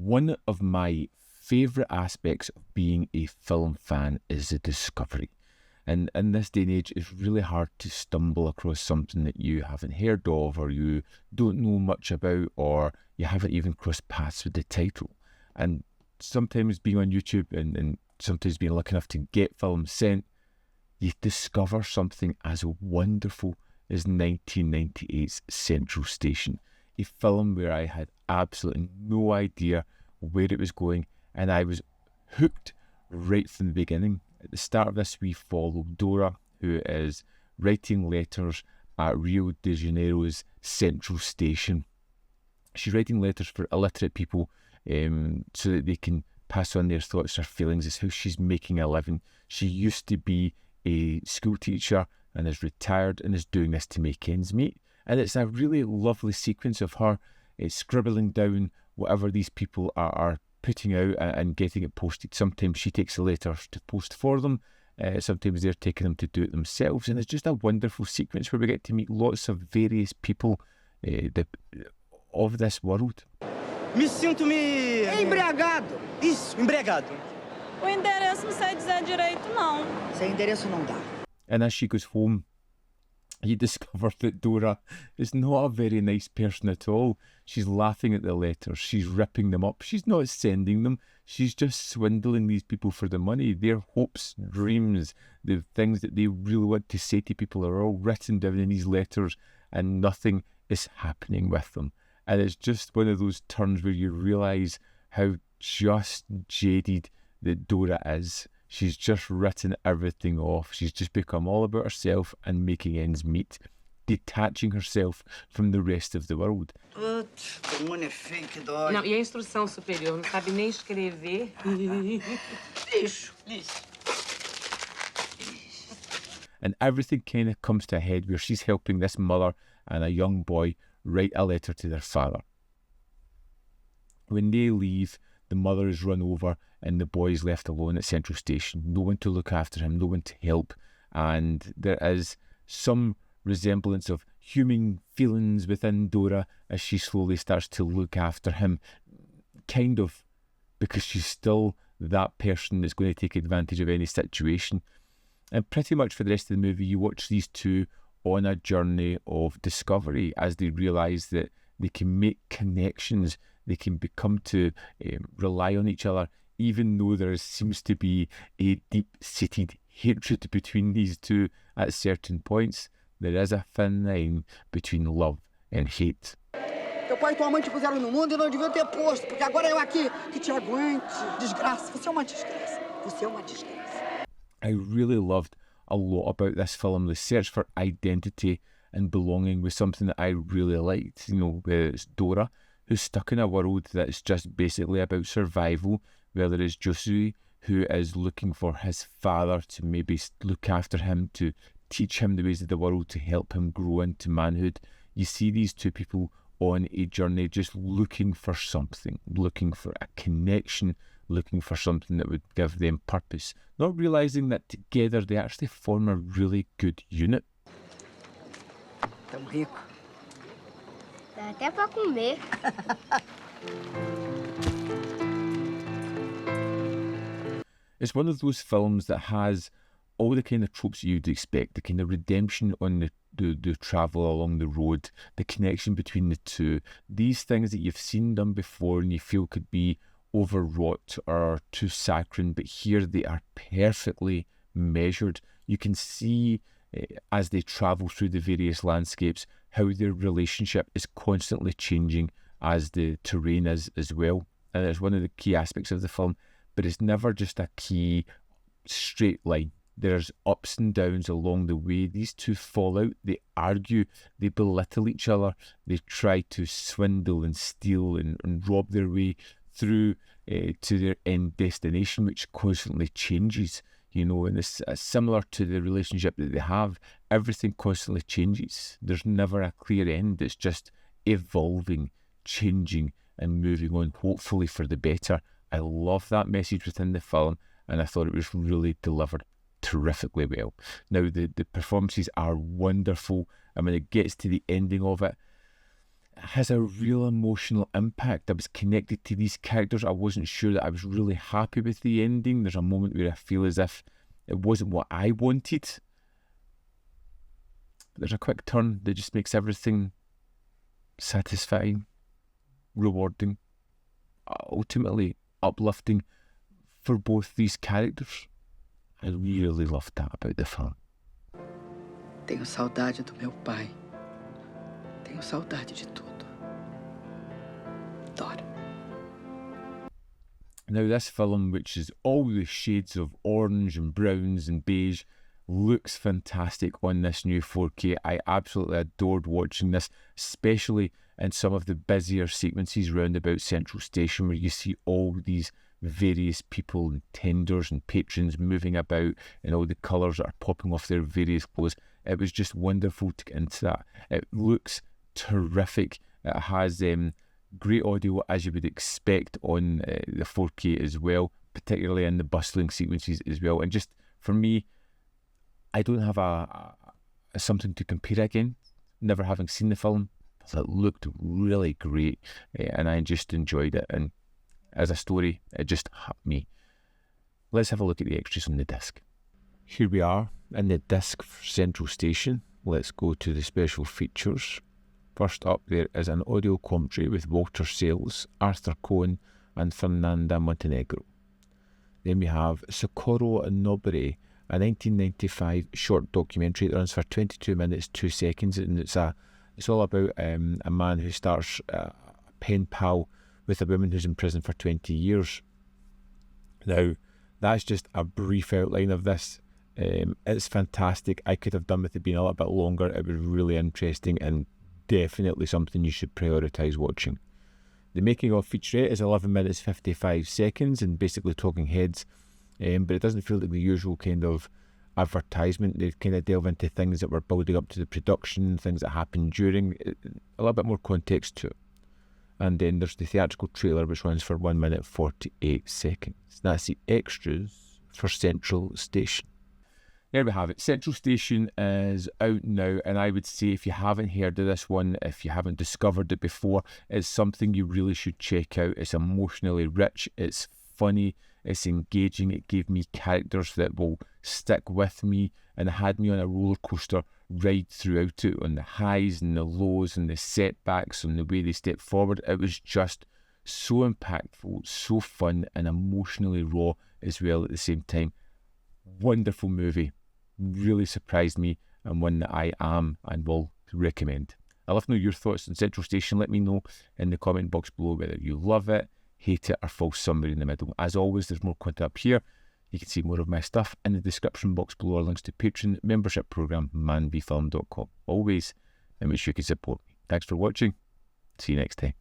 One of my favourite aspects of being a film fan is the discovery. And in this day and age, it's really hard to stumble across something that you haven't heard of, or you don't know much about, or you haven't even crossed paths with the title. And sometimes being on YouTube and sometimes being lucky enough to get films sent, you discover something as wonderful as 1998's Central Station, a film where I had absolutely no idea where it was going, and I was hooked right from the beginning. At the start of this, we follow Dora, who is writing letters at Rio de Janeiro's Central Station. She's writing letters for illiterate people so that they can pass on their thoughts or feelings. It's how she's making a living. She used to be a school teacher and is retired and is doing this to make ends meet. And it's a really lovely sequence of her scribbling down whatever these people are putting out and getting it posted. Sometimes she takes the letters to post for them. Sometimes they're taking them to do it themselves. And it's just a wonderful sequence where we get to meet lots of various people of this world. Me sinto-me... Embriagado. Isso, embriagado. O endereço não sei dizer direito, não. Sem endereço não dá. And as she goes home, you discover that Dora is not a very nice person at all. She's laughing at the letters. She's ripping them up. She's not sending them. She's just swindling these people for the money. Their hopes, dreams, the things that they really want to say to people are all written down in these letters, and nothing is happening with them. And it's just one of those turns where you realise how just jaded that Dora is. She's just written everything off. She's just become all about herself and making ends meet, detaching herself from the rest of the world. Putz, o mundo é feio que dói. Não, e a instrução superior não sabe nem escrever. Lixo, lixo. And everything kind of comes to a head where she's helping this mother and a young boy write a letter to their father. When they leave, the mother is run over and the boy is left alone at Central Station. No one to look after him, no one to help. And there is some resemblance of human feelings within Dora as she slowly starts to look after him. Kind of, because she's still that person that's going to take advantage of any situation. And pretty much for the rest of the movie, you watch these two on a journey of discovery as they realise that they can make connections. They can become to rely on each other, even though there seems to be a deep-seated hatred between these two at certain points. There is a thin line between love and hate. Teu pai e tua mãe te puseram no mundo e não deviam ter posto, porque agora eu aqui que te aguente. Desgraça, você é uma desgraça. Você é uma desgraça. I really loved a lot about this film, the search for identity and belonging was something that I really liked. You know, it's Dora, who's stuck in a world that's just basically about survival, whether it's Josue, who is looking for his father to maybe look after him, to teach him the ways of the world, to help him grow into manhood. You see these two people on a journey just looking for something, looking for a connection, looking for something that would give them purpose, not realising that together they actually form a really good unit. Tão rico. Dá até pra comer. It's one of those films that has all the kind of tropes you'd expect, the kind of redemption on the travel along the road, the connection between the two, these things that you've seen done before and you feel could be overwrought or too saccharine, but here they are perfectly measured. You can see as they travel through the various landscapes how their relationship is constantly changing as the terrain is as well. And it's one of the key aspects of the film, but it's never just a key straight line. There's ups and downs along the way. These two fall out, they argue, they belittle each other, they try to swindle and steal and rob their way through to their end destination, which constantly changes, you know, and it's similar to the relationship that they have. Everything constantly changes. There's never a clear end. It's just evolving, changing and moving on, hopefully for the better. I love that message within the film and I thought it was really delivered terrifically well. Now the performances are wonderful, and when it gets to the ending of it, has a real emotional impact. I was connected to these characters. I wasn't sure that I was really happy with the ending. There's a moment where I feel as if it wasn't what I wanted. There's a quick turn that just makes everything satisfying, rewarding, ultimately uplifting for both these characters. I really loved that about the film. Tenho saudade do meu pai. Tenho saudade de tudo. Dora. Now this film, which is all the shades of orange and browns and beige, looks fantastic on this new 4K. I absolutely adored watching this, especially in some of the busier sequences round about Central Station, where you see all these various people and tenders and patrons moving about and all the colours that are popping off their various clothes. It was just wonderful to get into that. It looks terrific. It has great audio, as you would expect on the 4K as well, particularly in the bustling sequences as well. And just for me, I don't have a something to compare again, never having seen the film. It looked really great, and I just enjoyed it. And as a story, it just hooked me. Let's have a look at the extras on the disc. Here we are in the disc for Central Station. Let's go to the special features. First up there is an audio commentary with Walter Salles, Arthur Cohen and Fernanda Montenegro. Then we have Socorro Nobere, a 1995 short documentary that runs for 22 minutes 2 seconds, and it's all about a man who starts a pen pal with a woman who's in prison for 20 years. Now, that's just a brief outline of this. It's fantastic. I could have done with it being a little bit longer. It was really interesting and definitely something you should prioritise watching. The making of featurette is 11 minutes 55 seconds and basically talking heads, but it doesn't feel like the usual kind of advertisement. They kind of delve into things that were building up to the production, things that happened during, a little bit more context to it. And then there's the theatrical trailer, which runs for 1 minute 48 seconds. That's the extras for Central Station. There we have it. Central Station is out now, and I would say if you haven't heard of this one, if you haven't discovered it before, it's something you really should check out. It's emotionally rich, it's funny, it's engaging, it gave me characters that will stick with me, and it had me on a roller coaster ride throughout it, on the highs and the lows and the setbacks and the way they step forward. It was just so impactful, so fun and emotionally raw as well at the same time. Wonderful movie, really surprised me, and one that I am and will recommend. I'd love to know your thoughts on Central Station. Let me know in the comment box below whether you love it, hate it, or fall somewhere in the middle. As always, there's more content up here. You can see more of my stuff in the description box below, or links to Patreon, membership program, manvfilm.com. Always in which you can support me. Thanks for watching. See you next time.